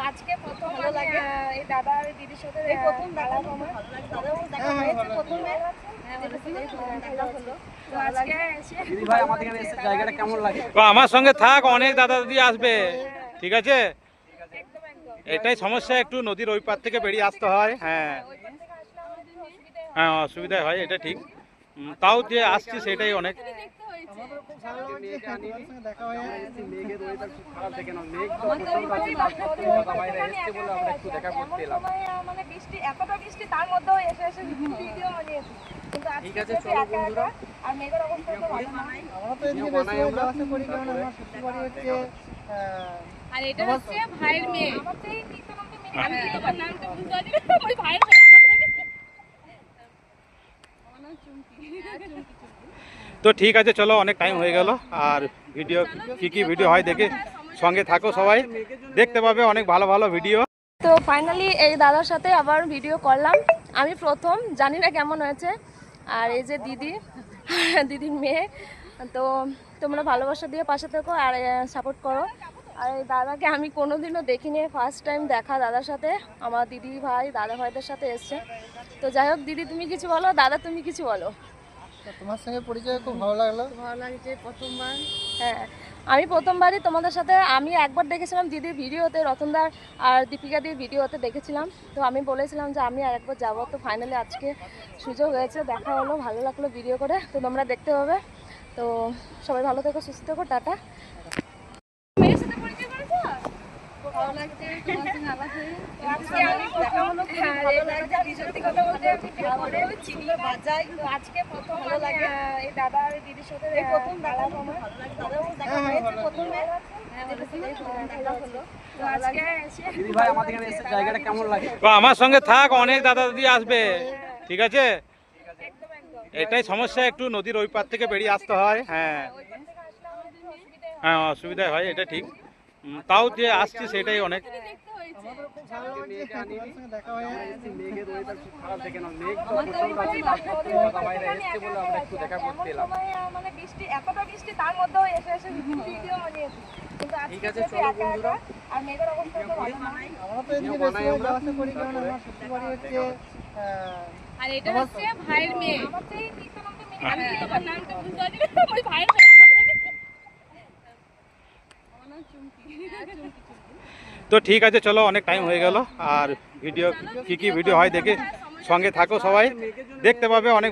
আজকে প্রথম এই দাদা আর দিদির সাথে প্রথম দেখা হলো। আমার সঙ্গে থাক, অনেক দাদা দিদি আসবে, ঠিক আছে? এটাই সমস্যা, একটু নদীর ওই পার থেকে বেরিয়ে আসতে হয়। হ্যাঁ হ্যাঁ, অসুবিধা হয়, এটা ঠিক। তাও যে আসছি সেটাই অনেক। আর এটা হচ্ছে ভাইয়ের মেয়ে। তো ঠিক আছে, চলো, অনেক টাইম হয়ে গেল। আর ভিডিও কি ভিডিও হয় দেখে সঙ্গে থাকো, সবাই দেখতে পাবে অনেক ভালো ভালো ভিডিও। তো ফাইনালি এই দাদার সাথে আবার ভিডিও করলাম, আমি প্রথম, জানি না কেমন হয়েছে। আর এই যে দিদির মেয়ে, তো তোমরা ভালোবাসা দিয়ে পাশে থেকো আর সাপোর্ট করো। আর এই দাদাকে আমি কোনোদিনও দেখিনি, ফার্স্ট টাইম দেখা দাদার সাথে। আমার দিদি ভাই দাদা ভাইদের সাথে এসছে। তো যাই হোক, দিদি তুমি কিছু বলো, দাদা তুমি কিছু বলো। তোমার সঙ্গে পরিচয় খুব ভালো লাগলো। ভালো লাগছে প্রথমবার। হ্যাঁ, আমি প্রথমবারই তোমাদের সাথে, আমি একবার দেখেছিলাম দিদির ভিডিওতে, রতনদার আর দীপিকাদির ভিডিওতে দেখেছিলাম। তো আমি বলেছিলাম যে আমি আরেকবার যাবো। তো ফাইনালি আজকে সুযোগ হয়েছে, দেখা হলো, ভালো লাগলো ভিডিও করে। তো তোমরা দেখতে পাবে। তো সবাই ভালো থেকো, সুস্থ থেকো, টাটা। আজকে প্রথম এই দাদা আর দিদির সাথে প্রথম দেখা হলো। আমার সঙ্গে থাক, অনেক দাদা দিদি আসবে, ঠিক আছে? এটাই সমস্যা, একটু নদীর ওই পার থেকে বেরিয়ে আসতে হয়। হ্যাঁ হ্যাঁ, অসুবিধা হয়, এটা ঠিক। তাও যে আসছি সেটাই অনেক। আর এটা হচ্ছে ভাইয়ের মেয়ে। তো ঠিক আছে, চলো, অনেক টাইম হয়ে গেল। আর ভিডিও কি ভিডিও হয় দেখে সঙ্গে থাকো, সবাই দেখতে পাবে অনেক।